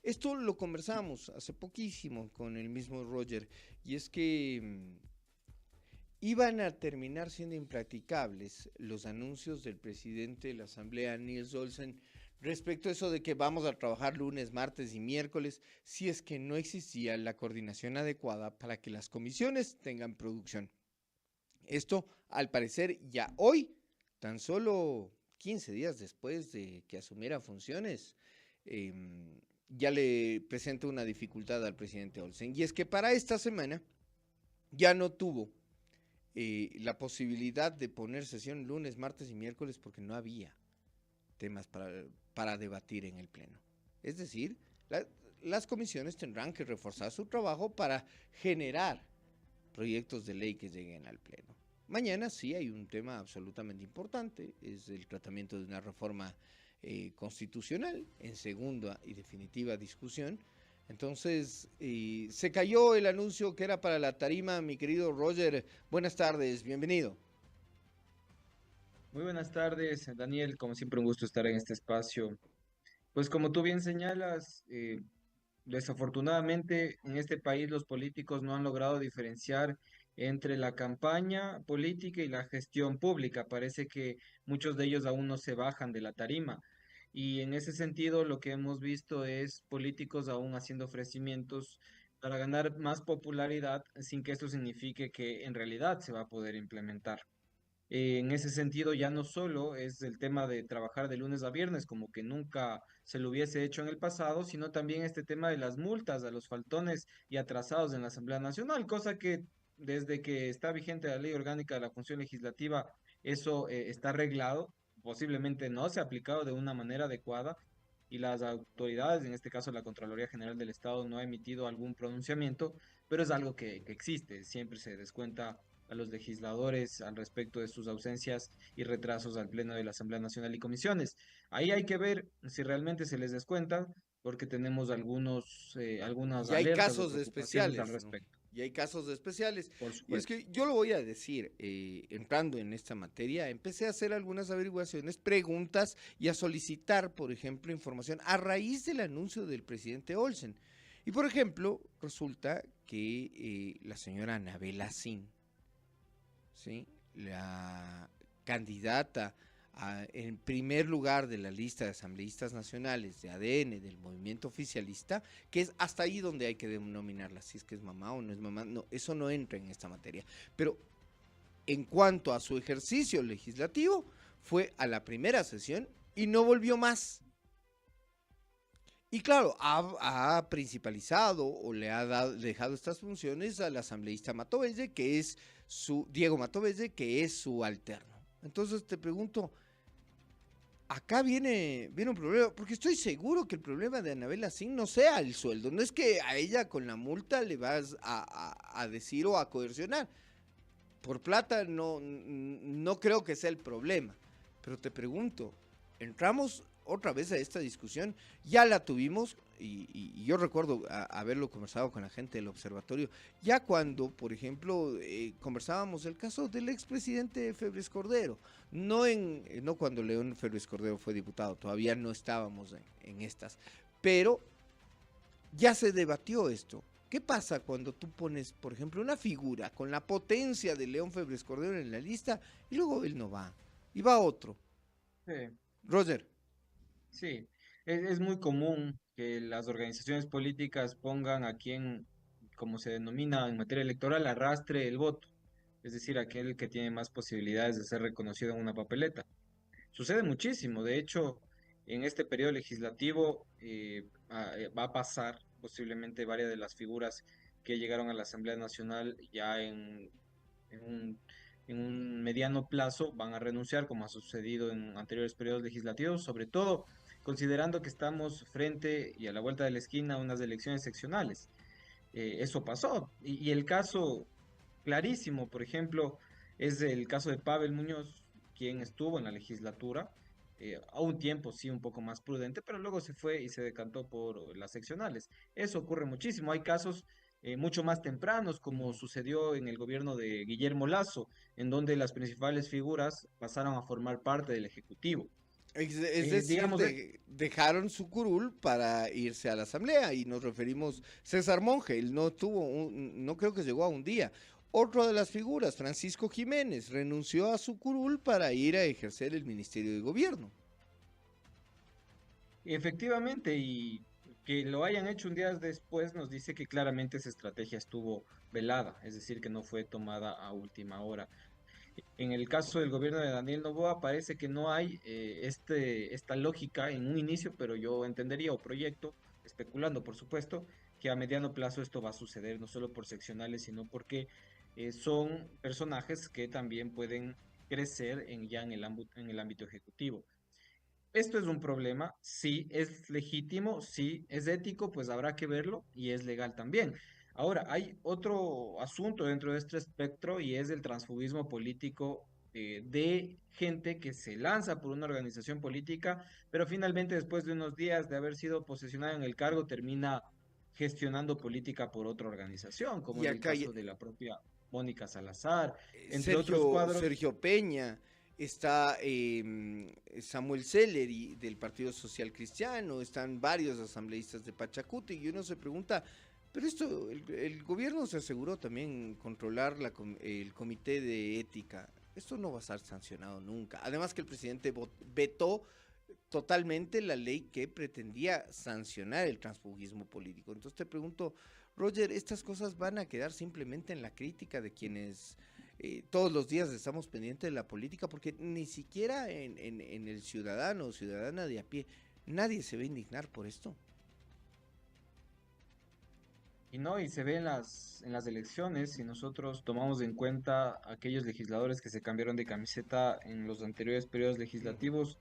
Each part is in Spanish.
Esto lo conversamos hace poquísimo con el mismo Roger, y es que iban a terminar siendo impracticables los anuncios del presidente de la Asamblea, Niels Olsen, respecto a eso de que vamos a trabajar lunes, martes y miércoles, si es que no existía la coordinación adecuada para que las comisiones tengan producción. Esto, al parecer, ya hoy, tan solo 15 días después de que asumiera funciones, eh, ya le presenta una dificultad al presidente Olsen. Y es que para esta semana ya no tuvo la posibilidad de poner sesión lunes, martes y miércoles porque no había temas para debatir en el Pleno. Es decir, las comisiones tendrán que reforzar su trabajo para generar proyectos de ley que lleguen al Pleno. Mañana sí hay un tema absolutamente importante, es el tratamiento de una reforma constitucional en segunda y definitiva discusión. Entonces, se cayó el anuncio que era para la tarima, mi querido Roger. Buenas tardes, bienvenido. Muy buenas tardes, Daniel. Como siempre, un gusto estar en este espacio. Pues como tú bien señalas, desafortunadamente en este país los políticos no han logrado diferenciar entre la campaña política y la gestión pública. Parece que muchos de ellos aún no se bajan de la tarima. Y en ese sentido, lo que hemos visto es políticos aún haciendo ofrecimientos para ganar más popularidad sin que esto signifique que en realidad se va a poder implementar. En ese sentido, ya no solo es el tema de trabajar de lunes a viernes, como que nunca se lo hubiese hecho en el pasado, sino también este tema de las multas a los faltones y atrasados en la Asamblea Nacional, cosa que desde que está vigente la Ley Orgánica de la Función Legislativa, eso está arreglado, posiblemente no se ha aplicado de una manera adecuada y las autoridades, en este caso la Contraloría General del Estado, no ha emitido algún pronunciamiento, pero es algo que existe, siempre se descuenta a los legisladores al respecto de sus ausencias y retrasos al Pleno de la Asamblea Nacional y comisiones. Ahí hay que ver si realmente se les descuenta, porque tenemos algunas Y hay alertas o casos preocupaciones al especiales, ¿no? respecto, Y hay casos especiales. por Y es supuesto. que yo lo voy a decir, entrando en esta materia, empecé a hacer algunas averiguaciones, preguntas y a solicitar, por ejemplo, información a raíz del anuncio del presidente Olsen. Y, por ejemplo, resulta que la señora Anabela Sin, ¿sí? La candidata en primer lugar de la lista de asambleístas nacionales de ADN del movimiento oficialista, que es hasta ahí donde hay que denominarla, si es que es mamá o no es mamá, no, eso no entra en esta materia. Pero en cuanto a su ejercicio legislativo, fue a la primera sesión y no volvió más. Y claro, ha principalizado o le ha dejado estas funciones al asambleísta Matovelle, que es Diego Matovelle, que es su alterno. Entonces te pregunto, acá viene un problema, porque estoy seguro que el problema de Anabela Sin no sea el sueldo. No es que a ella con la multa le vas a decir o a coercionar. Por plata no creo que sea el problema. Pero te pregunto, entramos otra vez a esta discusión, ya la tuvimos y yo recuerdo haberlo conversado con la gente del observatorio, ya cuando, por ejemplo, conversábamos el caso del expresidente Febres Cordero, no cuando León Febres Cordero fue diputado, todavía no estábamos en estas, pero ya se debatió esto. ¿Qué pasa cuando tú pones, por ejemplo, una figura con la potencia de León Febres Cordero en la lista y luego él no va y va otro? Sí, Roger, sí. Es muy común que las organizaciones políticas pongan a quien, como se denomina en materia electoral, arrastre el voto, es decir, aquel que tiene más posibilidades de ser reconocido en una papeleta. Sucede muchísimo. De hecho, en este periodo legislativo va a pasar posiblemente varias de las figuras que llegaron a la Asamblea Nacional ya en un, en un mediano plazo van a renunciar, como ha sucedido en anteriores periodos legislativos, sobre todo considerando que estamos frente y a la vuelta de la esquina a unas elecciones seccionales. Eso pasó. Y el caso clarísimo, por ejemplo, es el caso de Pavel Muñoz, quien estuvo en la legislatura, a un tiempo sí un poco más prudente, pero luego se fue y se decantó por las seccionales. Eso ocurre muchísimo. Hay casos mucho más tempranos, como sucedió en el gobierno de Guillermo Lasso, en donde las principales figuras pasaron a formar parte del Ejecutivo. Es decir, Digamos, dejaron su curul para irse a la asamblea y nos referimos César Monge, él no no creo que llegó a un día. Otro de las figuras, Francisco Jiménez, renunció a su curul para ir a ejercer el Ministerio de Gobierno. efectivamente, y que lo hayan hecho un día después nos dice que claramente esa estrategia estuvo velada, es decir, que no fue tomada a última hora. En el caso del gobierno de Daniel Noboa parece que no hay esta lógica en un inicio, pero yo entendería o proyecto, especulando por supuesto, que a mediano plazo esto va a suceder, no solo por seccionales, sino porque son personajes que también pueden crecer ya en el ámbito ejecutivo. Esto es un problema, sí, es legítimo, sí, es ético, pues habrá que verlo y es legal también. Ahora, hay otro asunto dentro de este espectro y es el transfugismo político de gente que se lanza por una organización política, pero finalmente después de unos días de haber sido posesionado en el cargo termina gestionando política por otra organización, como Y es el acá caso de la propia Mónica Salazar, entre otros Sergio, cuadros. Sergio Peña, está Samuel Celeri del Partido Social Cristiano, están varios asambleístas de Pachacuti y uno se pregunta, pero esto, el gobierno se aseguró también controlar el comité de ética. Esto no va a estar sancionado nunca. Además que el presidente vetó totalmente la ley que pretendía sancionar el transfugismo político. Entonces te pregunto, Roger, ¿estas cosas van a quedar simplemente en la crítica de quienes todos los días estamos pendientes de la política? Porque ni siquiera en el ciudadano o ciudadana de a pie, nadie se va a indignar por esto. Y no, y se ve en las elecciones, si nosotros tomamos en cuenta aquellos legisladores que se cambiaron de camiseta en los anteriores periodos legislativos,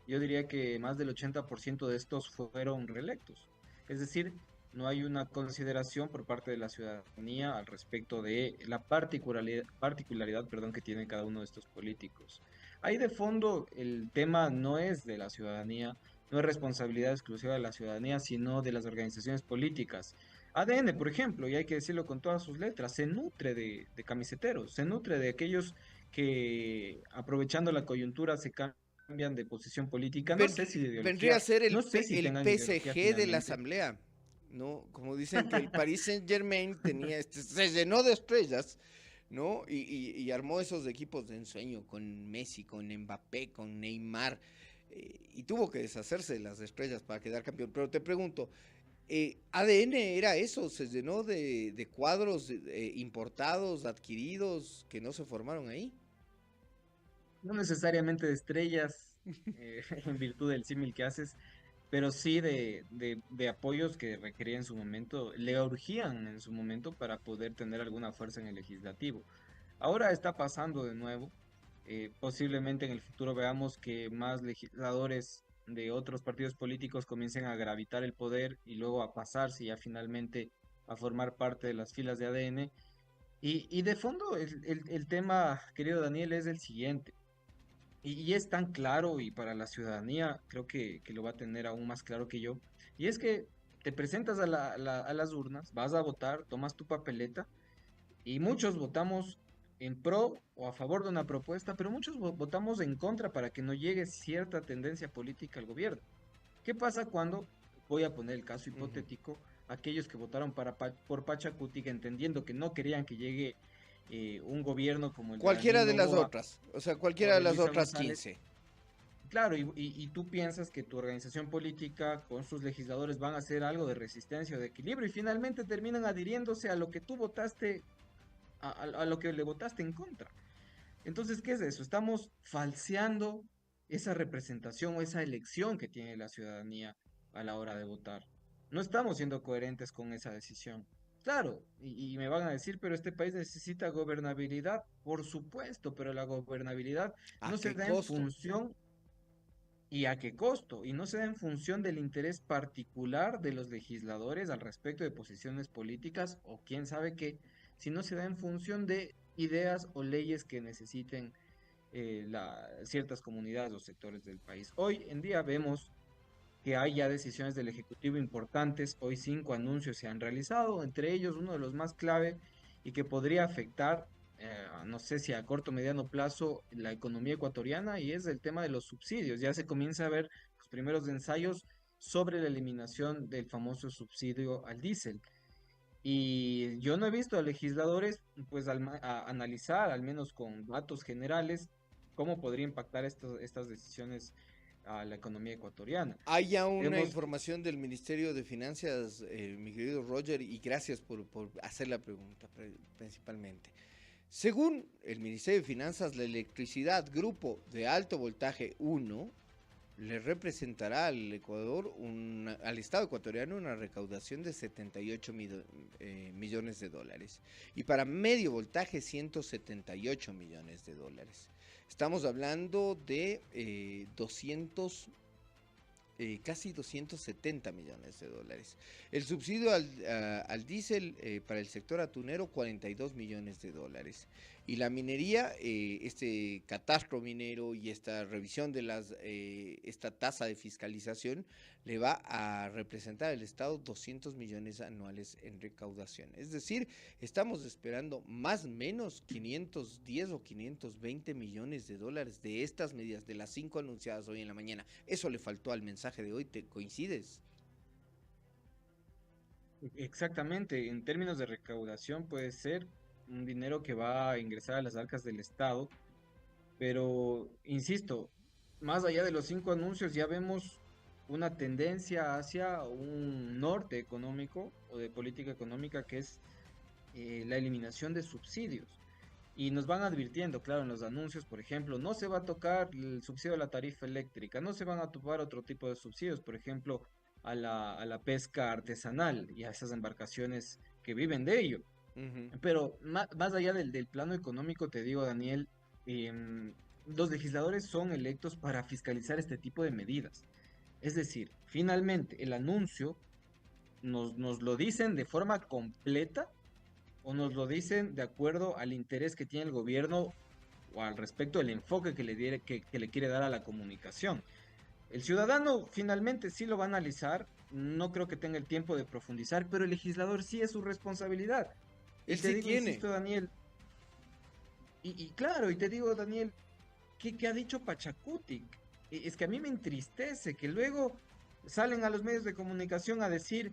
yo diría que más del 80% de estos fueron reelectos. Es decir, no hay una consideración por parte de la ciudadanía al respecto de la particularidad, perdón, que tiene cada uno de estos políticos. Ahí de fondo el tema no es de la ciudadanía, no es responsabilidad exclusiva de la ciudadanía, sino de las organizaciones políticas. ADN, por ejemplo, y hay que decirlo con todas sus letras, se nutre de camiseteros, se nutre de aquellos que aprovechando la coyuntura se cambian de posición política, no sé si de Vendría a ideología, ser no sé si el tengan ideología PSG de la finalmente. asamblea, ¿no? Como dicen que el Paris Saint-Germain tenía se llenó de estrellas, ¿no? Y armó esos equipos de ensueño con Messi, con Mbappé, con Neymar, y tuvo que deshacerse de las estrellas para quedar campeón. Pero te pregunto, ADN era eso, se llenó de cuadros importados, adquiridos, que no se formaron ahí. No necesariamente de estrellas, en virtud del símil que haces, pero sí de apoyos que requería en su momento, le urgían en su momento para poder tener alguna fuerza en el legislativo. Ahora está pasando de nuevo. Posiblemente en el futuro veamos que más legisladores de otros partidos políticos comiencen a gravitar el poder y luego a pasarse ya finalmente a formar parte de las filas de ADN. Y de fondo el tema, querido Daniel, es el siguiente. Y es tan claro y para la ciudadanía creo que lo va a tener aún más claro que yo. Y es que te presentas a las urnas, vas a votar, tomas tu papeleta y muchos votamos en pro o a favor de una propuesta, pero muchos votamos en contra para que no llegue cierta tendencia política al gobierno. ¿Qué pasa cuando, voy a poner el caso Uh -huh. hipotético, aquellos que votaron por Pachacuti, entendiendo que no querían que llegue un gobierno como el de Cualquiera Daniel de las Noboa otras, o sea, o cualquiera de de las Luisa otras González? 15. Claro, y tú piensas que tu organización política con sus legisladores van a hacer algo de resistencia o de equilibrio y finalmente terminan adhiriéndose a lo que tú votaste, a lo que le votaste en contra. Entonces, ¿qué es eso? Estamos falseando esa representación o esa elección que tiene la ciudadanía a la hora de votar. No estamos siendo coherentes con esa decisión. Claro, y me van a decir, pero este país necesita gobernabilidad, por supuesto, pero la gobernabilidad ¿A no se qué da en costo? función y a qué costo, y no se da en función del interés particular de los legisladores al respecto de posiciones políticas o quién sabe qué, sino se da en función de ideas o leyes que necesiten ciertas comunidades o sectores del país. Hoy en día vemos que hay ya decisiones del Ejecutivo importantes, hoy 5 anuncios se han realizado, entre ellos uno de los más clave y que podría afectar no sé si a corto o mediano plazo, la economía ecuatoriana y es el tema de los subsidios. Ya se comienza a ver los primeros ensayos sobre la eliminación del famoso subsidio al diésel. Y yo no he visto a legisladores pues analizar, al menos con datos generales, cómo podría impactar estas decisiones a la economía ecuatoriana. Hay ya una Hemos, información del Ministerio de Finanzas, mi querido Roger, y gracias por hacer la pregunta principalmente. Según el Ministerio de Finanzas, la electricidad grupo de alto voltaje 1 le representará al Ecuador, al Estado ecuatoriano, una recaudación de 78 millones de dólares. Y para medio voltaje, 178 millones de dólares. Estamos hablando de 200 casi 270 millones de dólares. El subsidio al diésel para el sector atunero, 42 millones de dólares. Y la minería, este catastro minero y esta revisión de esta tasa de fiscalización le va a representar al Estado 200 millones anuales en recaudación. Es decir, estamos esperando más o menos 510 o 520 millones de dólares de estas medidas, de las 5 anunciadas hoy en la mañana. Eso le faltó al mensaje de hoy, ¿te coincides? exactamente, en términos de recaudación puede ser un dinero que va a ingresar a las arcas del Estado, pero insisto, más allá de los 5 anuncios ya vemos una tendencia hacia un norte económico o de política económica que es la eliminación de subsidios. Y nos van advirtiendo, claro, en los anuncios, por ejemplo, no se va a tocar el subsidio a la tarifa eléctrica, no se van a topar otro tipo de subsidios, por ejemplo, a la pesca artesanal y a esas embarcaciones que viven de ello. Ujú. Pero más allá del plano económico, te digo, Daniel, los legisladores son electos para fiscalizar este tipo de medidas. Es decir, finalmente el anuncio nos lo dicen de forma completa o nos lo dicen de acuerdo al interés que tiene el gobierno o al respecto del enfoque que le quiere dar a la comunicación. El ciudadano finalmente sí lo va a analizar, no creo que tenga el tiempo de profundizar, pero el legislador sí es su responsabilidad. Y Él te sí digo, tiene. insisto, Daniel, y claro, y te digo, Daniel, ¿qué ha dicho Pachacutic? Es que a mí me entristece que luego salen a los medios de comunicación a decir,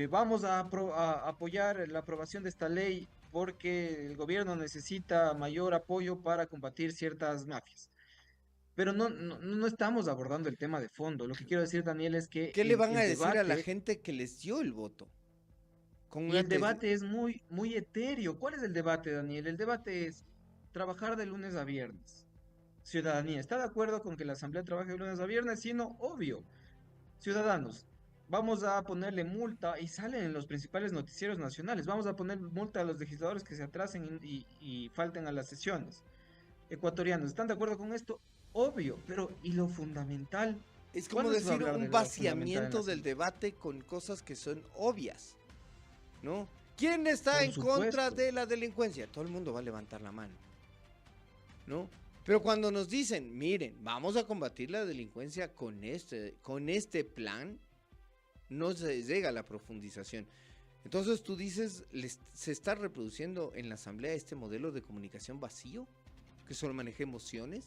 vamos a apoyar la aprobación de esta ley porque el gobierno necesita mayor apoyo para combatir ciertas mafias. Pero no estamos abordando el tema de fondo. Lo que quiero decir, Daniel, es que ¿Qué le el, van a el decir a la debate, gente que les dio el voto? Con y una el debate es muy, muy etéreo. ¿Cuál es el debate, Daniel? El debate es trabajar de lunes a viernes. Ciudadanía, ¿está de acuerdo con que la Asamblea trabaje de lunes a viernes? Sí, no, obvio. Ciudadanos, vamos a ponerle multa y salen en los principales noticieros nacionales. Vamos a poner multa a los legisladores que se atrasen y falten a las sesiones. Ecuatorianos, ¿están de acuerdo con esto? Obvio, pero ¿y lo fundamental? Es como ¿Cuándo se va a decir hablar de un lo fundamental en la vaciamiento del Asamblea? debate con cosas que son obvias, ¿no? ¿Quién está Por en contra supuesto. de la delincuencia? Todo el mundo va a levantar la mano, ¿no? Pero cuando nos dicen, miren, vamos a combatir la delincuencia con este plan, no se llega a la profundización. Entonces tú dices, ¿se está reproduciendo en la asamblea este modelo de comunicación vacío? ¿Que solo maneja emociones?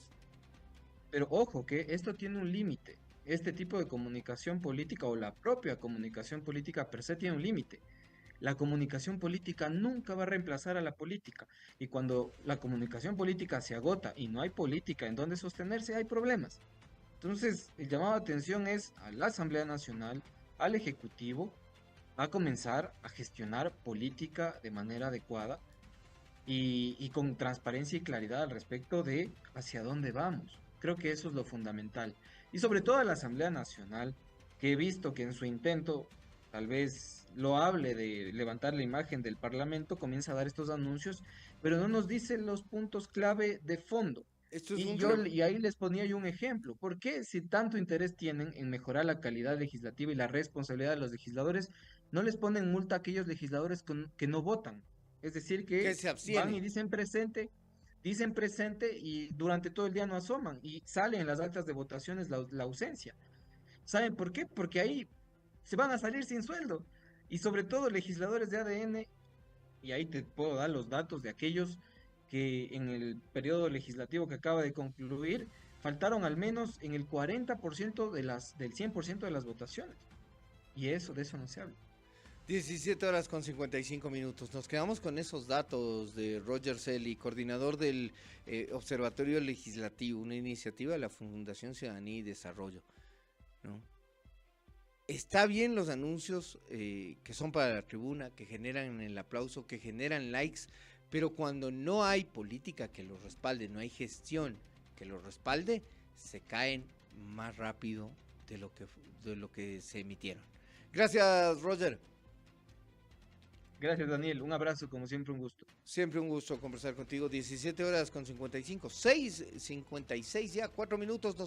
Pero ojo, que esto tiene un límite. Este tipo de comunicación política o la propia comunicación política per se tiene un límite. La comunicación política nunca va a reemplazar a la política. Y cuando la comunicación política se agota y no hay política en donde sostenerse, hay problemas. Entonces, el llamado de atención es a la Asamblea Nacional, al Ejecutivo, a comenzar a gestionar política de manera adecuada y con transparencia y claridad al respecto de hacia dónde vamos. Creo que eso es lo fundamental. Y sobre todo a la Asamblea Nacional, que he visto que en su intento, tal vez lo hable de levantar la imagen del Parlamento, comienza a dar estos anuncios, pero no nos dice los puntos clave de fondo. Esto es Y un... y ahí les ponía yo un ejemplo. ¿Por qué si tanto interés tienen en mejorar la calidad legislativa y la responsabilidad de los legisladores, no les ponen multa a aquellos legisladores que no votan? Es decir, que que se van y abstienen. dicen presente y durante todo el día no asoman y sale en las actas de votaciones la ausencia. ¿Saben por qué? Porque ahí se van a salir sin sueldo. Y sobre todo legisladores de ADN Y ahí te puedo dar los datos de aquellos que en el periodo legislativo que acaba de concluir faltaron al menos en el 40% del 100% de las votaciones. Y eso, de eso no se habla. 17 horas con 55 minutos. Nos quedamos con esos datos de Roger Selly, coordinador del Observatorio Legislativo, una iniciativa de la Fundación Ciudadanía y Desarrollo, ¿no? Está bien los anuncios que son para la tribuna, que generan el aplauso, que generan likes, pero cuando no hay política que los respalde, no hay gestión que los respalde, se caen más rápido de lo que se emitieron. Gracias, Roger. Gracias, Daniel. Un abrazo, como siempre, un gusto. Siempre un gusto conversar contigo. 17 horas con 55, 6:56 ya, 4 minutos.